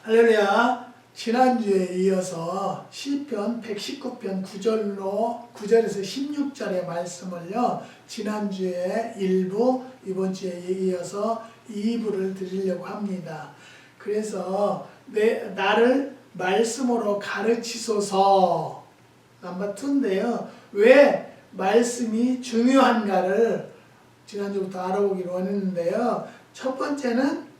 할렐루야. 지난주에 이어서 시편 119편 9절에서 16절의 말씀을요, 지난주에 1부, 이번 주에 이어서 2부를 드리려고 합니다. 그래서 나를 말씀으로 가르치소서 넘버 2인데요. 왜 말씀이 중요한가를 지난주부터 알아보기로 했는데요. 첫 번째는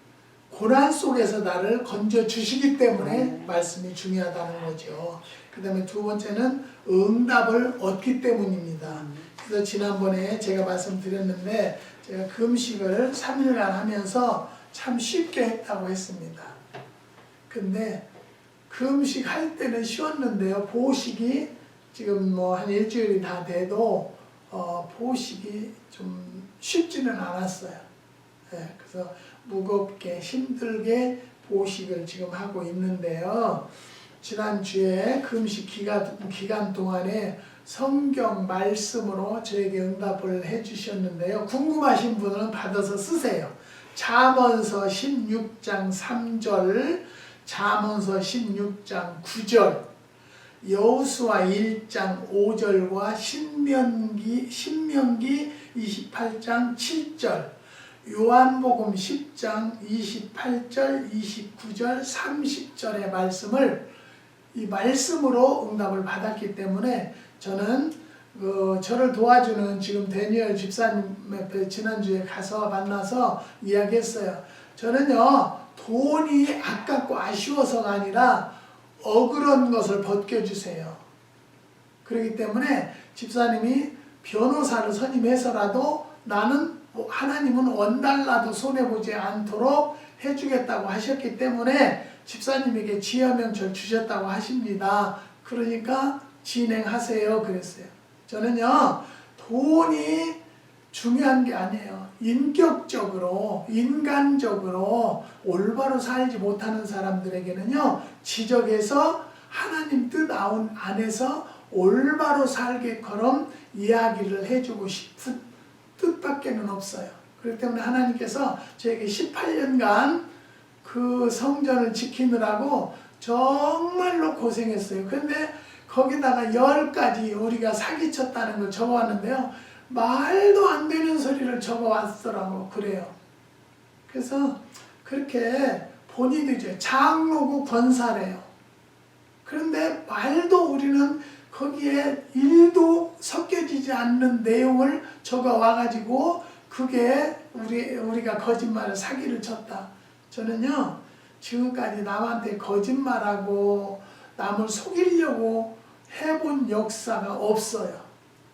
고난 속에서 나를 건져주시기 때문에 말씀이 중요하다는 거죠. 그 다음에 두 번째는 응답을 얻기 때문입니다. 그래서 지난번에 제가 말씀드렸는데 제가 금식을 3일간 하면서 참 쉽게 했다고 했습니다. 근데 금식할 때는 쉬웠는데요. 보식이 지금 뭐 한 일주일이 다 돼도 보식이 좀 쉽지는 않았어요. 네, 그래서 무겁게 힘들게 보식을 지금 하고 있는데요. 지난주에 금식 기간 동안에 성경 말씀으로 저에게 응답을 해주셨는데요. 궁금하신 분은 받아서 쓰세요. 잠언서 16장 3절, 잠언서 16장 9절, 여호수아 1장 5절과 신명기 28장 7절, 요한복음 10장 28절, 29절, 30절의 말씀을 이 말씀으로 응답을 받았기 때문에 저는 저를 도와주는 지금 데니얼 집사님 옆에 지난주에 가서 만나서 이야기했어요. 저는요, 돈이 아깝고 아쉬워서가 아니라 억울한 것을 벗겨주세요. 그렇기 때문에 집사님이 변호사를 선임해서라도 나는 하나님은 원달러도 손해보지 않도록 해주겠다고 하셨기 때문에 집사님에게 지혜명철 주셨다고 하십니다. 그러니까 진행하세요 그랬어요. 저는요, 돈이 중요한 게 아니에요. 인격적으로, 인간적으로 올바로 살지 못하는 사람들에게는요, 지적해서 하나님 뜻 안에서 올바로 살게끔 이야기를 해주고 싶은 뜻밖에는 없어요. 그렇기 때문에 하나님께서 저에게 18년간 그 성전을 지키느라고 정말로 고생했어요. 근데 거기다가 10가지 우리가 사기쳤다는 걸 적어왔는데요. 말도 안 되는 소리를 적어왔더라고. 그래요. 그래서 그렇게 본인도 이제 장로고 권사래요. 그런데 말도 우리는 거기에 일도 섞여지지 않는 내용을 적어 와가지고 그게 우리가 거짓말을 사기를 쳤다. 저는요, 지금까지 남한테 거짓말하고 남을 속이려고 해본 역사가 없어요.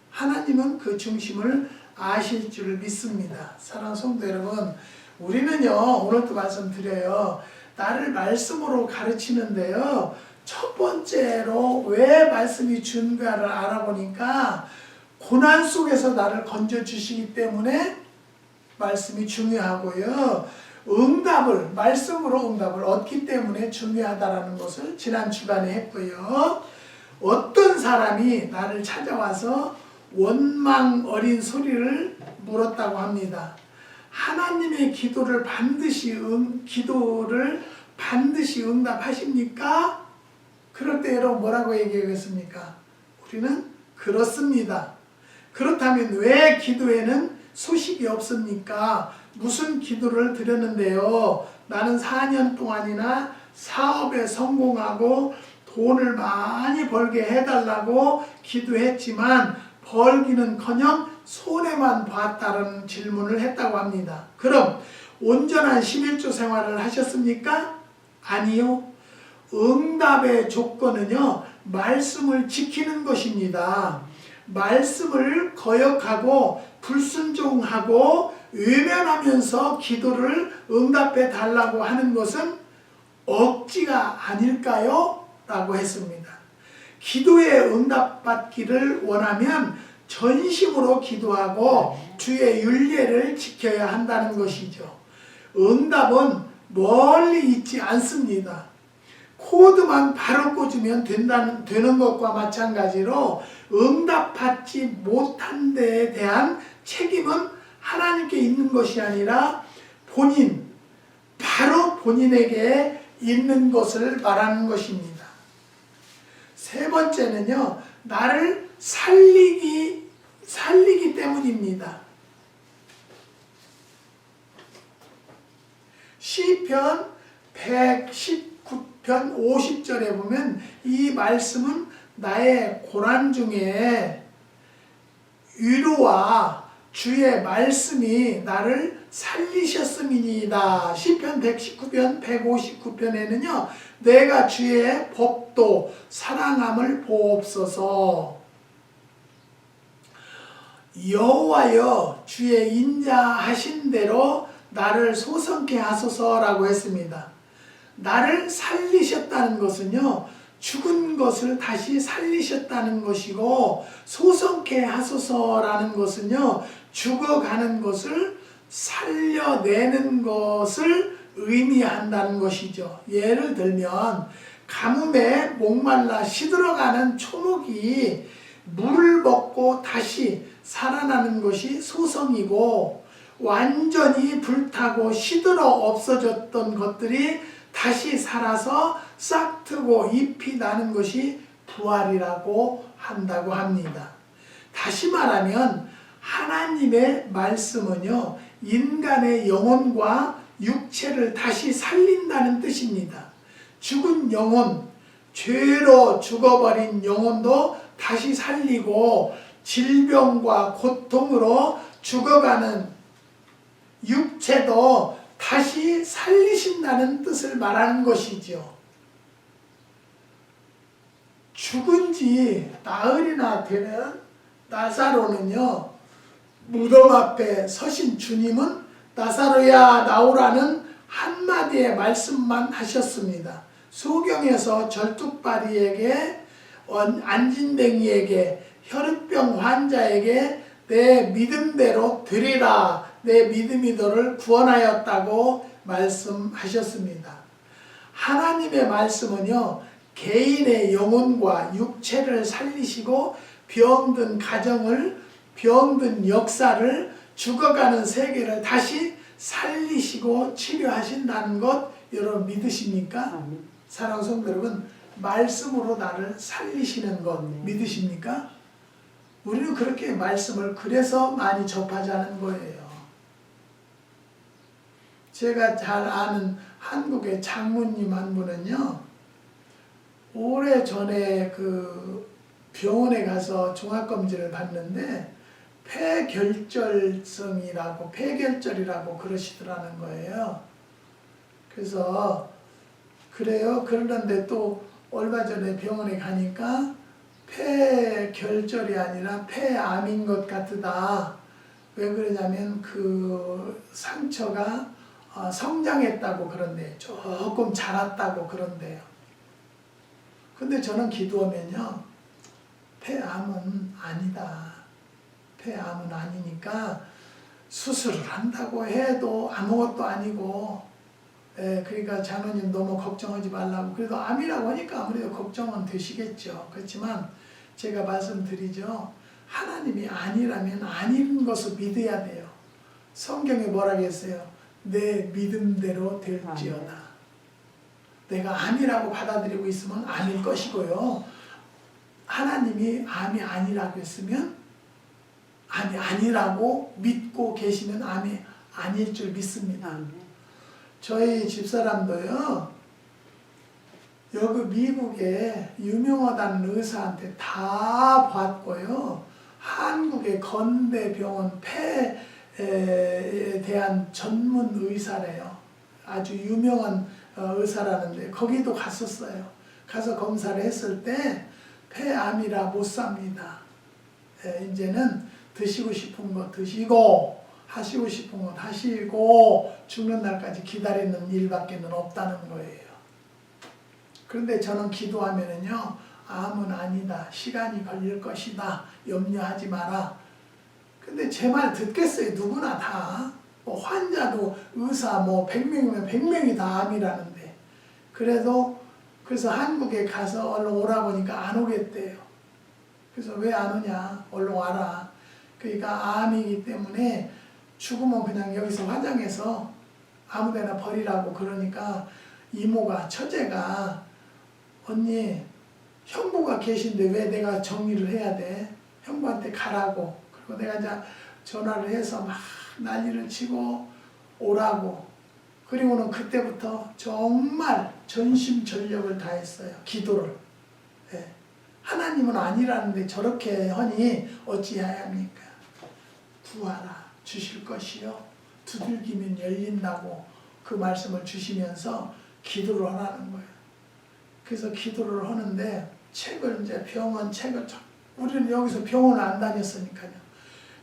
하나님은 그 중심을 아실 줄 믿습니다. 사랑하는 성도 여러분, 우리는요, 오늘도 말씀드려요. 나를 말씀으로 가르치는데요, 첫 번째로 왜 말씀이 중요한가를 알아보니까 고난 속에서 나를 건져주시기 때문에 말씀이 중요하고요. 말씀으로 응답을 얻기 때문에 중요하다는 것을 지난 주간에 했고요. 어떤 사람이 나를 찾아와서 원망 어린 소리를 물었다고 합니다. 하나님의 기도를 반드시 응답하십니까? 그럴 때 여러분 뭐라고 얘기하겠습니까? 우리는 그렇습니다. 그렇다면 왜 기도에는 소식이 없습니까? 무슨 기도를 드렸는데요? 나는 4년 동안이나 사업에 성공하고 돈을 많이 벌게 해달라고 기도했지만 벌기는커녕 손해만 봤다는 질문을 했다고 합니다. 그럼 온전한 11조 생활을 하셨습니까? 아니요. 응답의 조건은요, 말씀을 지키는 것입니다. 말씀을 거역하고 불순종하고 외면하면서 기도를 응답해 달라고 하는 것은 억지가 아닐까요? 라고 했습니다. 기도에 응답받기를 원하면 전심으로 기도하고 주의 율례를 지켜야 한다는 것이죠. 응답은 멀리 있지 않습니다. 코드만 바로 꽂으면 되는 것과 마찬가지로 응답받지 못한 데에 대한 책임은 하나님께 있는 것이 아니라 바로 본인에게 있는 것을 말하는 것입니다. 세 번째는요, 나를 살리기 때문입니다. 시편 119편 50절에 보면 이 말씀은 나의 고난 중에 위로와 주의 말씀이 나를 살리셨음이니이다. 시편 119편 159편에는요 내가 주의 법도 사랑함을 보옵소서. 여호와여 주의 인자하신 대로 나를 소성케 하소서라고 했습니다. 나를 살리셨다는 것은요 죽은 것을 다시 살리셨다는 것이고, 소성케 하소서라는 것은요 죽어가는 것을 살려내는 것을 의미한다는 것이죠. 예를 들면 가뭄에 목말라 시들어가는 초목이 물을 먹고 다시 살아나는 것이 소성이고, 완전히 불타고 시들어 없어졌던 것들이 다시 살아서 싹트고 잎이 나는 것이 부활이라고 한다고 합니다. 다시 말하면 하나님의 말씀은요 인간의 영혼과 육체를 다시 살린다는 뜻입니다. 죽은 영혼, 죄로 죽어버린 영혼도 다시 살리고, 질병과 고통으로 죽어가는 육체도 다시 살리신다는 뜻을 말하는 것이죠. 죽은 지 나흘이나 되는 나사로는요 무덤 앞에 서신 주님은 나사로야 나오라는 한마디의 말씀만 하셨습니다. 소경에서 절뚝발이에게, 안진뱅이에게, 혈우병 환자에게 내 믿음대로 되리라, 내 믿음이 너를 구원하였다고 말씀하셨습니다. 하나님의 말씀은요 개인의 영혼과 육체를 살리시고, 병든 가정을, 병든 역사를, 죽어가는 세계를 다시 살리시고 치료하신다는 것 여러분 믿으십니까? 사랑하는 성도 여러분, 말씀으로 나를 살리시는 것 믿으십니까? 우리는 그렇게 말씀을 그래서 많이 접하자는 거예요. 제가 잘 아는 한국의 장모님 한 분은요 오래전에 그 병원에 가서 종합검진을 받는데 폐결절이라고 그러시더라는 거예요. 그래서 그래요. 그러는데 또 얼마 전에 병원에 가니까 폐결절이 아니라 폐암인 것 같다. 왜 그러냐면 그 상처가 성장했다고 그런데 조금 자랐다고 그런데요. 근데 저는 기도하면요 폐암은 아니다. 폐암은 아니니까 수술을 한다고 해도 아무것도 아니고, 그러니까 장로님 너무 걱정하지 말라고. 그래도 암이라고 하니까 아무래도 걱정은 되시겠죠. 그렇지만 제가 말씀드리죠. 하나님이 아니라면 아닌 것을 믿어야 돼요. 성경에 뭐라고 했어요? 내 믿음대로 될지어다. 내가 암이라고 받아들이고 있으면 암일 것이고요. 하나님이 암이 아니라고 했으면 암이 아니라고 믿고 계시면 암이 아닐 줄 믿습니다. 저희 집사람도요 여기 미국에 유명하다는 의사한테 다 봤고요, 한국의 건대병원 폐에 대한 전문 의사래요. 아주 유명한 의사라는데 거기도 갔었어요. 가서 검사를 했을 때 폐암이라 못 삽니다. 이제는 드시고 싶은 거 드시고 하시고 싶은 거 하시고 죽는 날까지 기다리는 일밖에는 없다는 거예요. 그런데 저는 기도하면은요 암은 아니다, 시간이 걸릴 것이다, 염려하지 마라. 근데 제 말 듣겠어요? 누구나 다. 뭐 환자도 의사 뭐 100명이면 100명이 다 암이라는데. 그래서 한국에 가서 얼른 오라고 하니까 안 오겠대요. 그래서 왜 안 오냐, 얼른 와라. 그러니까 암이기 때문에 죽으면 그냥 여기서 화장해서 아무데나 버리라고. 그러니까 이모가 처제가 언니 형부가 계신데 왜 내가 정리를 해야 돼? 형부한테 가라고. 그리고 내가 이제 전화를 해서 막 난리를 치고 오라고. 그리고는 그때부터 정말 전심전력을 다했어요. 기도를. 예. 하나님은 아니라는데 저렇게 하니 어찌하야합니까? 구하라 주실 것이요 두들기면 열린다고 그 말씀을 주시면서 기도를 하라는 거예요. 그래서 기도를 하는데 책을 이제 병원 책을 우리는 여기서 병원을 안 다녔으니까요.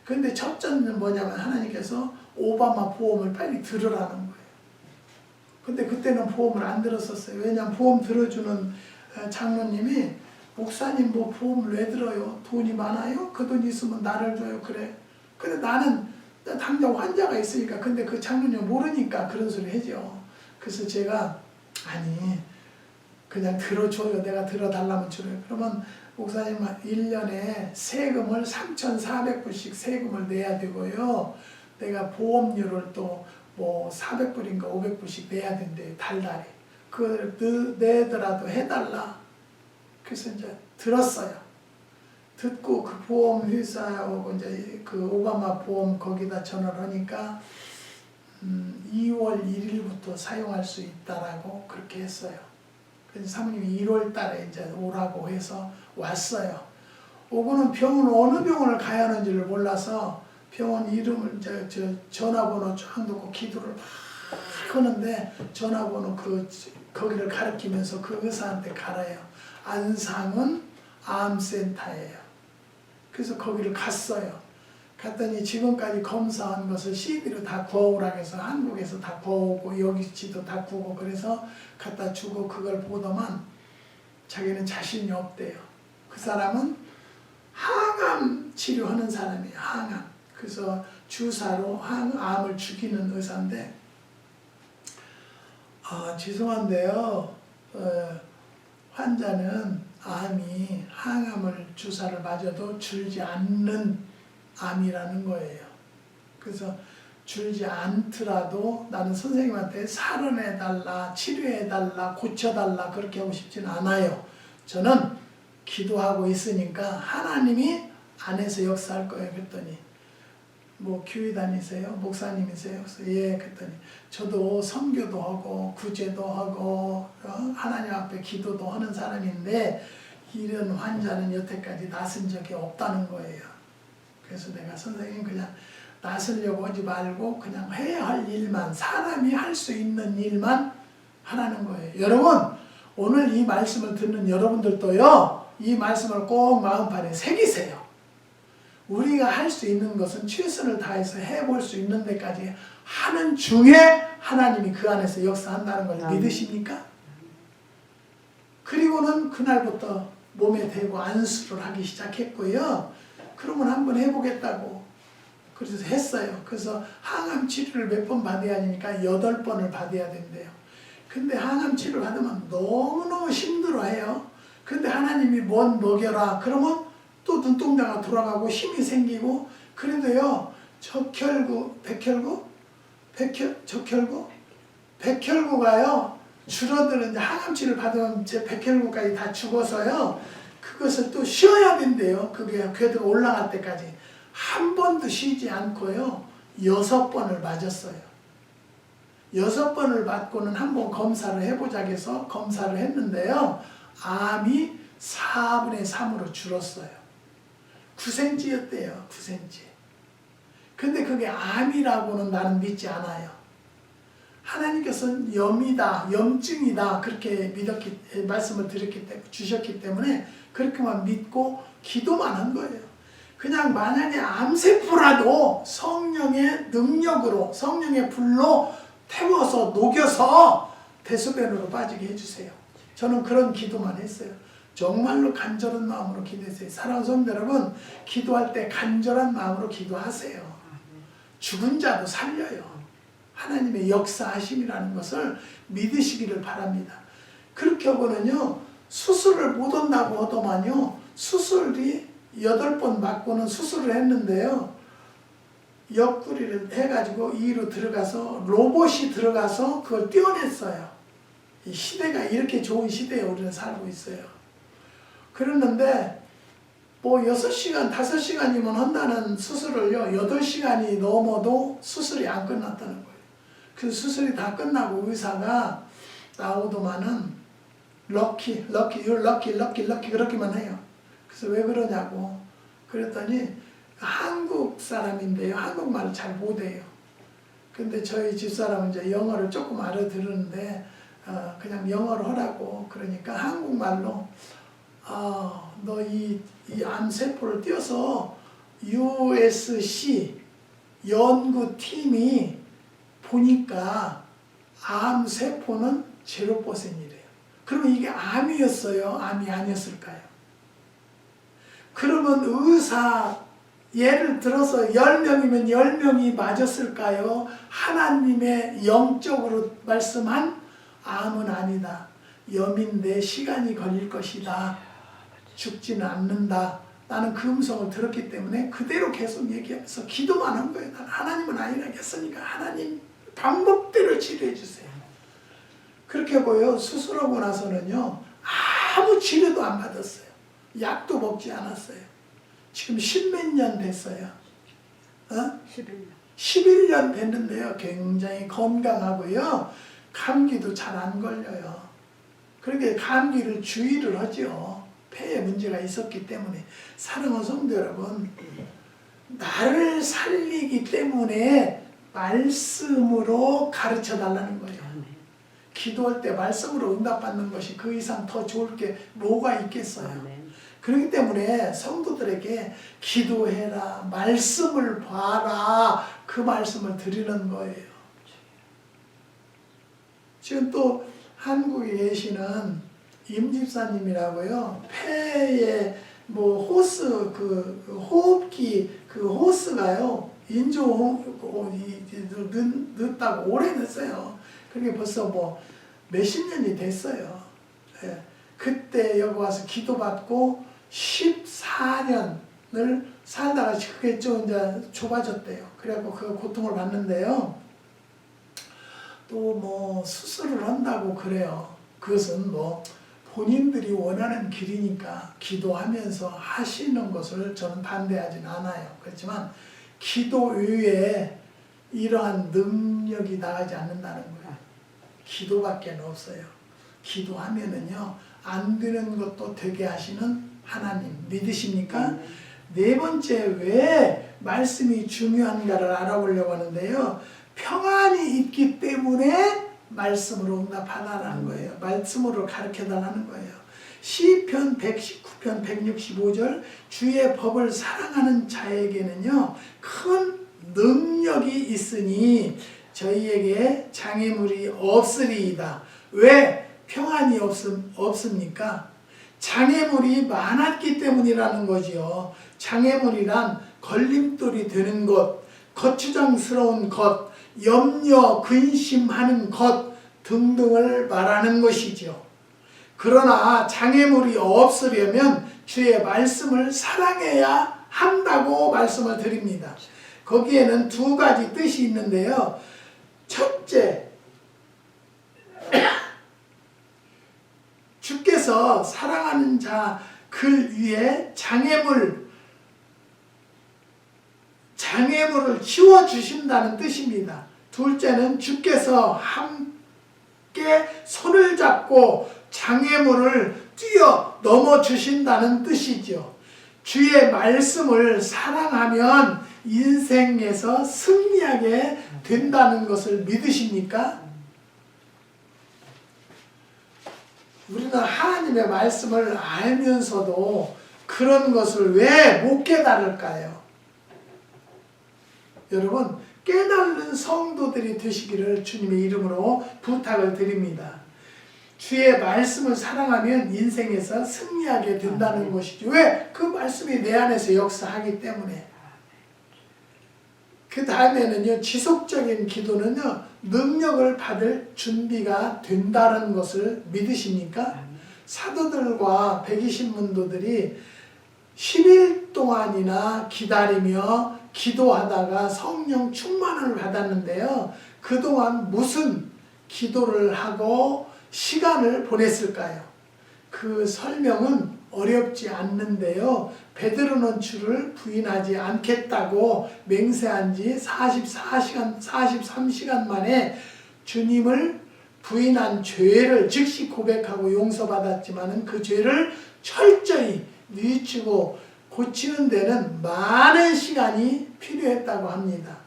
근데 첫째는 뭐냐면 하나님께서 오바마 보험을 빨리 들으라는 거예요. 근데 그때는 보험을 안 들었었어요. 왜냐면 보험 들어주는 장로님이 목사님 뭐 보험을 왜 들어요? 돈이 많아요? 그 돈 있으면 나를 줘요. 그래. 근데 나는 당장 환자가 있으니까 근데 그 장로님 모르니까 그런 소리 해죠. 그래서 제가 아니 그냥 들어줘요. 내가 들어달라면 줘요. 그러면 목사님 1년에 세금을 3,400불씩 세금을 내야 되고요. 내가 보험료를 또 뭐 400불인가 500불씩 내야 된대요. 달달이. 그걸 내더라도 해달라. 그래서 이제 들었어요. 듣고 그 보험 회사하고 이제 그 오바마 보험 거기다 전화를 하니까 2월 1일부터 사용할 수 있다라고 그렇게 했어요. 그래서 사모님이 1월 달에 이제 오라고 해서 왔어요. 오고는 병원 어느 병원을 가야 하는지를 몰라서 병원 이름을 저 전화번호 쫙 놓고 기도를 막 하는데 전화번호 거기를 가리키면서 그 의사한테 가라요. 안상은 암센터예요. 그래서 거기를 갔어요. 갔더니 지금까지 검사한 것을 CD로 다 구워오라고 해서 한국에서 다 구워오고 여기지도 다 구우고 그래서 갖다 주고 그걸 보더만 자기는 자신이 없대요. 그 사람은 항암 치료하는 사람이에요. 항암. 그래서 주사로 암을 죽이는 의사인데 죄송한데요. 환자는 암이 항암을 주사를 맞아도 줄지 않는 암이라는 거예요. 그래서 줄지 않더라도 나는 선생님한테 살아내달라, 치료해달라, 고쳐달라 그렇게 하고 싶지는 않아요. 저는 기도하고 있으니까 하나님이 안에서 역사할 거예요. 그랬더니 뭐 교회 다니세요? 목사님이세요? 그래서 예. 그랬더니 저도 선교도 하고 구제도 하고 하나님 앞에 기도도 하는 사람인데 이런 환자는 여태까지 낯선 적이 없다는 거예요. 그래서 내가 선생님 그냥 낯으려고 하지 말고 그냥 해야 할 일만 사람이 할 수 있는 일만 하라는 거예요. 여러분 오늘 이 말씀을 듣는 여러분들도요. 이 말씀을 꼭 마음판에 새기세요. 우리가 할 수 있는 것은 최선을 다해서 해볼 수 있는 데까지 하는 중에 하나님이 그 안에서 역사한다는 걸 믿으십니까? 그리고는 그날부터 몸에 대고 안수를 하기 시작했고요. 그러면 한번 해보겠다고 그래서 했어요. 그래서 항암 치료를 몇 번 받아야 하니까 8번을 받아야 된대요. 근데 항암 치료를 하면 너무너무 힘들어해요. 근데 하나님이 뭔 먹여라 그러면 또 눈동자가 돌아가고 힘이 생기고 그래도요 백혈구가요 줄어드는 항암치를 받으면 제 백혈구까지 다 죽어서요 그것을 또 쉬어야 된대요. 그게 궤도가 올라갈 때까지 한 번도 쉬지 않고요 6번을 맞았어요. 6번을 맞고는 한번 검사를 해보자 해서 검사를 했는데요 암이 4분의 3으로 줄었어요. 9cm였대요. 9cm. 근데 그게 암이라고는 나는 믿지 않아요. 하나님께서는 염이다, 염증이다 그렇게 말씀을 주셨기 때문에 그렇게만 믿고 기도만 한 거예요. 그냥 만약에 암세포라도 성령의 능력으로 성령의 불로 태워서 녹여서 대소변으로 빠지게 해주세요. 저는 그런 기도만 했어요. 정말로 간절한 마음으로 기도했어요. 사랑하는 성도 여러분, 기도할 때 간절한 마음으로 기도하세요. 죽은 자도 살려요. 하나님의 역사하심이라는 것을 믿으시기를 바랍니다. 그렇게 하고는요, 수술을 못 한다고 하더만요, 수술이 8번 맞고는 수술을 했는데요, 옆구리를 해가지고 이로 들어가서 로봇이 들어가서 그걸 떼어냈어요. 이 시대가 이렇게 좋은 시대에 우리는 살고 있어요. 그러는데 뭐 6시간, 5시간이면 한다는 수술을요 8시간이 넘어도 수술이 안 끝났다는 거예요. 그 수술이 다 끝나고 의사가 나오더만은 럭키 그렇게만 해요. 그래서 왜 그러냐고 그랬더니 한국 사람인데요 한국말을 잘 못해요. 근데 저희 집사람은 이제 영어를 조금 알아들으는데 그냥 영어로 하라고 그러니까 한국말로 너 이 암세포를 띄어서 USC 연구팀이 보니까 암세포는 0%이래요. 그러면 이게 암이었어요? 암이 아니었을까요? 그러면 의사 예를 들어서 10명이면 10명이 맞았을까요? 하나님의 영적으로 말씀한 암은 아니다. 염인데 시간이 걸릴 것이다. 죽지는 않는다. 나는 그 음성을 들었기 때문에 그대로 계속 얘기하면서 기도만 한 거예요. 나는 하나님은 아니라겠으니까 하나님 방법대로 치료해 주세요. 그렇게 하고요. 수술하고 나서는요. 아무 치료도 안 받았어요. 약도 먹지 않았어요. 지금 10몇 년 됐어요. 11년. 11년 됐는데요. 굉장히 건강하고요. 감기도 잘 안 걸려요. 그러니까 감기를 주의를 하죠. 폐에 문제가 있었기 때문에. 사랑하는 성도 여러분, 나를 살리기 때문에 말씀으로 가르쳐 달라는 거예요. 기도할 때 말씀으로 응답받는 것이 그 이상 더 좋을 게 뭐가 있겠어요. 그렇기 때문에 성도들에게 기도해라, 말씀을 봐라, 그 말씀을 드리는 거예요. 지금 또 한국에 계시는 임집사님이라고요. 폐에 뭐 호스 그 호흡기 그 호스가요 인조 늦다고 오래 늦어요. 그게 벌써 뭐 몇십 년이 됐어요. 예. 그때 여기 와서 기도받고 14년을 살다가 그게 좀 이제 좁아졌대요. 그래갖고 그 고통을 받는데요. 또 뭐 수술을 한다고 그래요. 그것은 뭐 본인들이 원하는 길이니까 기도하면서 하시는 것을 저는 반대하진 않아요. 그렇지만 기도 외에 이러한 능력이 나가지 않는다는 거예요. 기도밖에 없어요. 기도하면은요 안 되는 것도 되게 하시는 하나님 믿으십니까? 네 번째 왜 말씀이 중요한가를 알아보려고 하는데요. 평안이 있기 때문에 말씀으로 응답하라는 거예요. 말씀으로 가르쳐달라는 거예요. 시편 119편 165절 주의 법을 사랑하는 자에게는요 큰 능력이 있으니 저희에게 장애물이 없으리이다. 왜 평안이 없습니까? 장애물이 많았기 때문이라는 거지요. 장애물이란 걸림돌이 되는 것, 거추장스러운 것, 염려, 근심하는 것 등등을 말하는 것이죠. 그러나 장애물이 없으려면 주의 말씀을 사랑해야 한다고 말씀을 드립니다. 거기에는 두 가지 뜻이 있는데요. 첫째, 주께서 사랑하는 자 글 위에 장애물을 치워주신다는 뜻입니다. 둘째는 주께서 함께 손을 잡고 장애물을 뛰어 넘어주신다는 뜻이죠. 주의 말씀을 사랑하면 인생에서 승리하게 된다는 것을 믿으십니까? 우리는 하나님의 말씀을 알면서도 그런 것을 왜 못 깨달을까요? 여러분, 깨달은 성도들이 되시기를 주님의 이름으로 부탁을 드립니다. 주의 말씀을 사랑하면 인생에서 승리하게 된다는 것이죠. 왜? 그 말씀이 내 안에서 역사하기 때문에. 그 다음에는요, 지속적인 기도는요, 능력을 받을 준비가 된다는 것을 믿으십니까? 사도들과 120문도들이 10일 동안이나 기다리며 기도하다가 성령 충만을 받았는데요. 그동안 무슨 기도를 하고 시간을 보냈을까요? 그 설명은 어렵지 않는데요. 베드로는 주를 부인하지 않겠다고 맹세한 지 43시간 만에 주님을 부인한 죄를 즉시 고백하고 용서받았지만 그 죄를 철저히 뉘우치고 고치는 데는 많은 시간이 필요했다고 합니다.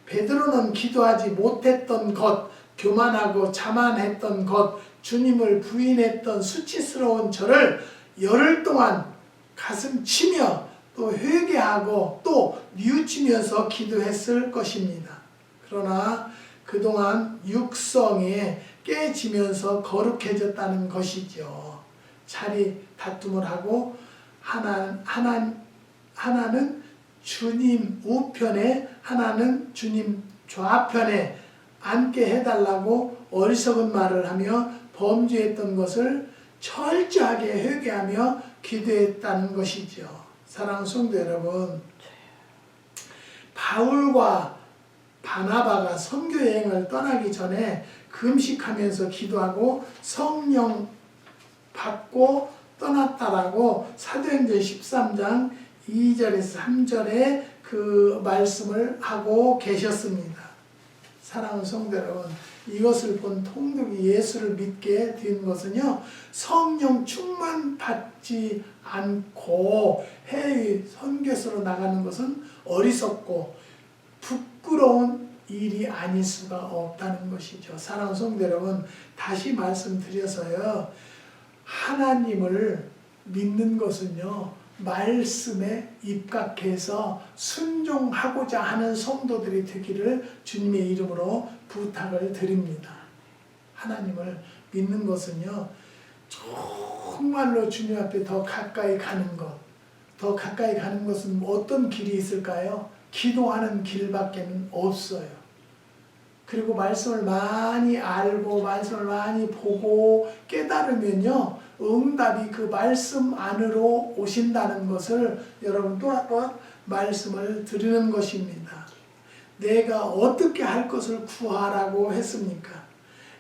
베드로는 기도하지 못했던 것, 교만하고 자만했던 것, 주님을 부인했던 수치스러운 저를 열흘 동안 가슴 치며 또 회개하고 또 뉘우치면서 기도했을 것입니다. 그러나 그동안 육성에 깨지면서 거룩해졌다는 것이죠. 자리 다툼을 하고 하나는 주님 우편에 하나는 주님 좌편에 앉게 해달라고 어리석은 말을 하며 범죄했던 것을 철저하게 회개하며 기도했다는 것이죠. 사랑하는 성도 여러분, 바울과 바나바가 선교 여행을 떠나기 전에 금식하면서 기도하고 성령 받고 떠났다라고 사도행전 13장 2절에서 3절에 그 말씀을 하고 계셨습니다. 사랑하는 성도 여러분, 이것을 본 통독이 예수를 믿게 된 것은요, 성령 충만 받지 않고 해외 선교사로 나가는 것은 어리석고 부끄러운 일이 아닐 수가 없다는 것이죠. 사랑하는 성도 여러분, 다시 말씀드려서요, 하나님을 믿는 것은요, 말씀에 입각해서 순종하고자 하는 성도들이 되기를 주님의 이름으로 부탁을 드립니다. 하나님을 믿는 것은요, 정말로 주님 앞에 더 가까이 가는 것, 더 가까이 가는 것은 어떤 길이 있을까요? 기도하는 길밖에는 없어요. 그리고 말씀을 많이 알고 말씀을 많이 보고 깨달으면요, 응답이 그 말씀 안으로 오신다는 것을 여러분 또 한 번 말씀을 드리는 것입니다. 내가 어떻게 할 것을 구하라고 했습니까?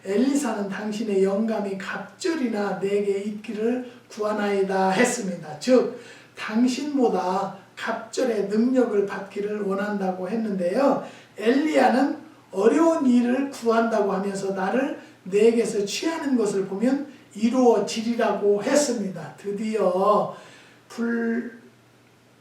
엘리사는 당신의 영감이 갑절이나 내게 있기를 구하나이다 했습니다. 즉 당신보다 갑절의 능력을 받기를 원한다고 했는데요, 엘리야는 어려운 일을 구한다고 하면서 나를 내게서 취하는 것을 보면 이루어지리라고 했습니다. 드디어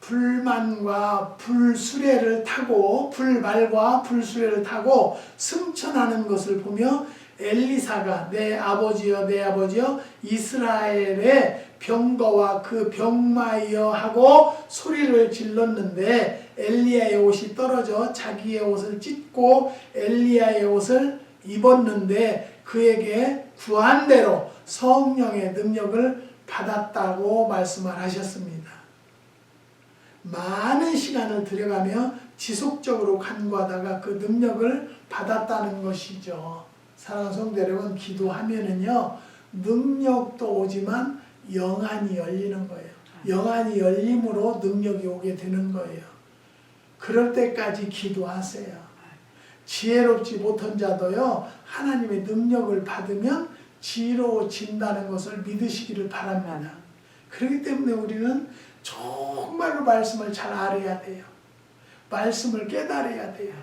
불만과 불수레를 타고 불말과 불수레를 타고 승천하는 것을 보며 엘리사가 내 아버지여 내 아버지여 이스라엘의 병거와 그 병마이여 하고 소리를 질렀는데 엘리야의 옷이 떨어져 자기의 옷을 찢고 엘리야의 옷을 입었는데 그에게 구한 대로 성령의 능력을 받았다고 말씀을 하셨습니다. 많은 시간을 들여가며 지속적으로 간구하다가 그 능력을 받았다는 것이죠. 사랑하는 성도 여러분, 기도하면은요, 능력도 오지만 영안이 열리는 거예요. 영안이 열림으로 능력이 오게 되는 거예요. 그럴 때까지 기도하세요. 지혜롭지 못한 자도요, 하나님의 능력을 받으면 지혜로워진다는 것을 믿으시기를 바랍니다. 그렇기 때문에 우리는 정말로 말씀을 잘 알아야 돼요. 말씀을 깨달아야 돼요.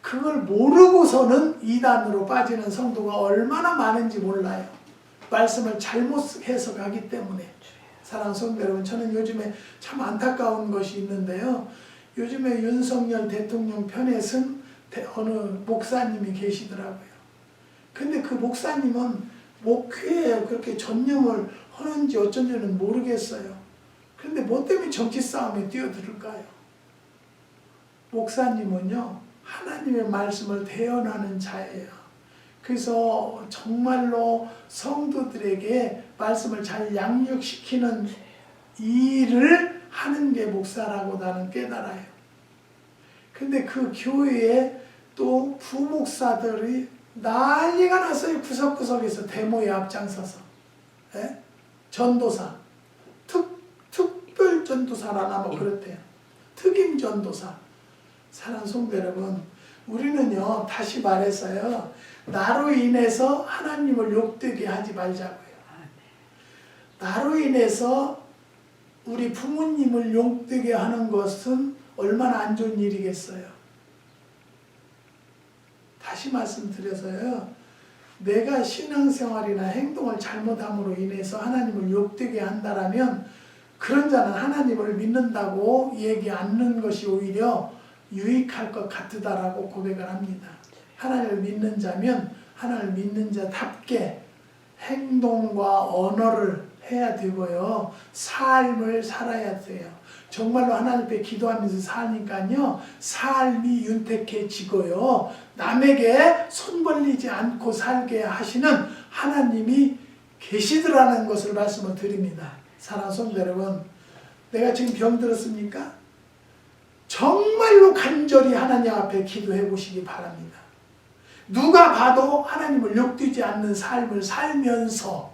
그걸 모르고서는 이단으로 빠지는 성도가 얼마나 많은지 몰라요. 말씀을 잘못 해석하기 때문에. 사랑하는 성도 여러분, 저는 요즘에 참 안타까운 것이 있는데요, 요즘에 윤석열 대통령 편에 선 어느 목사님이 계시더라고요. 근데 그 목사님은 목회에 그렇게 전념을 하는지 어쩐지는 모르겠어요. 그런데 뭐 때문에 정치 싸움에 뛰어들을까요? 목사님은요, 하나님의 말씀을 대언하는 자예요. 그래서 정말로 성도들에게 말씀을 잘 양육시키는 일을 하는 게 목사라고 나는 깨달아요. 근데 그 교회에 또 부목사들이 난리가 났어요. 구석구석에서 데모에 앞장서서. 예? 전도사, 특별 전도사라나 뭐 그렇대요. 특임 전도사. 사랑하는 성도 여러분, 우리는요, 다시 말해서요, 나로 인해서 하나님을 욕되게 하지 말자고요. 나로 인해서 우리 부모님을 욕되게 하는 것은 얼마나 안 좋은 일이겠어요. 다시 말씀드려서요, 내가 신앙생활이나 행동을 잘못함으로 인해서 하나님을 욕되게 한다라면 그런 자는 하나님을 믿는다고 얘기 않는 것이 오히려 유익할 것 같다라고 고백을 합니다. 하나님을 믿는 자면 하나님을 믿는 자답게 행동과 언어를 해야 되고요. 삶을 살아야 돼요. 정말로 하나님 앞에 기도하면서 사니까요. 삶이 윤택해지고요. 남에게 손 벌리지 않고 살게 하시는 하나님이 계시더라는 것을 말씀을 드립니다. 사랑하는 성도 여러분, 내가 지금 병들었습니까? 정말로 간절히 하나님 앞에 기도해 보시기 바랍니다. 누가 봐도 하나님을 욕되지 않는 삶을 살면서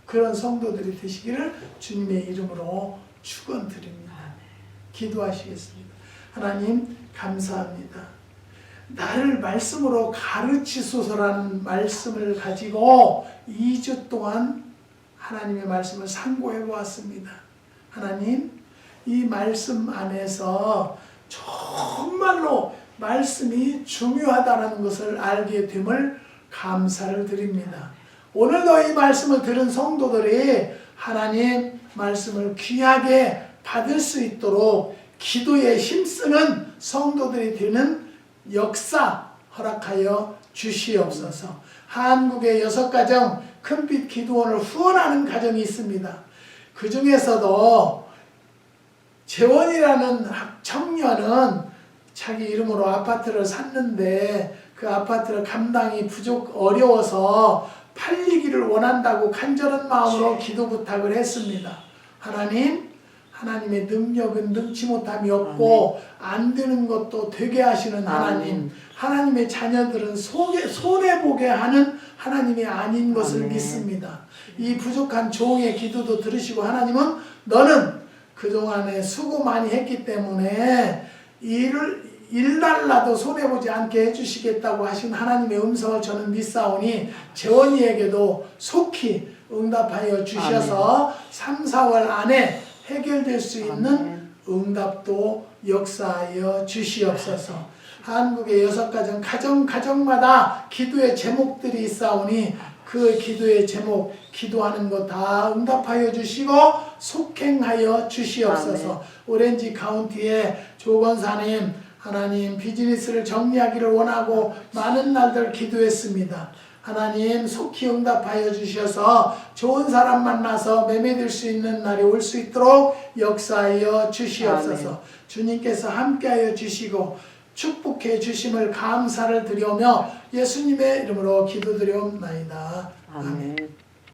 그런 성도들이 되시기를 주님의 이름으로 축원드립니다. 기도하시겠습니다. 하나님 감사합니다. 나를 말씀으로 가르치소서라는 말씀을 가지고 2주 동안 하나님의 말씀을 상고해 보았습니다. 하나님, 이 말씀 안에서 정말로 말씀이 중요하다는 것을 알게 됨을 감사를 드립니다. 오늘도 이 말씀을 들은 성도들이 하나님 말씀을 귀하게 받을 수 있도록 기도에 힘쓰는 성도들이 되는 역사 허락하여 주시옵소서. 한국의 6가정 큰빛 기도원을 후원하는 가정이 있습니다. 그 중에서도 재원이라는 청년은 자기 이름으로 아파트를 샀는데 그 아파트를 감당이 어려워서 팔리기를 원한다고 간절한 마음으로 기도 부탁을 했습니다. 하나님의 능력은 능치 못함이 없고 안 되는 것도 되게 하시는 하나님, 하나님의 자녀들은 손해보게 하는 하나님이 아닌 것을 믿습니다. 이 부족한 종의 기도도 들으시고 하나님은 너는 그동안에 수고 많이 했기 때문에 일날라도 손해보지 않게 해주시겠다고 하신 하나님의 음성을 저는 믿사오니 재원이에게도 속히 응답하여 주셔서 3, 4월 안에 해결될 수 있는 응답도 역사하여 주시옵소서. 한국의 6가정 가정마다 기도의 제목들이 있사오니 그 기도의 제목 기도하는 것 다 응답하여 주시고 속행하여 주시옵소서. 오렌지 카운티의 조건사님, 하나님 비즈니스를 정리하기를 원하고 많은 날들 기도했습니다. 하나님 속히 응답하여 주셔서 좋은 사람 만나서 매매될 수 있는 날이 올 수 있도록 역사하여 주시옵소서. 주님께서 함께하여 주시고 축복해 주심을 감사를 드리며 예수님의 이름으로 기도드리옵나이다. 아멘.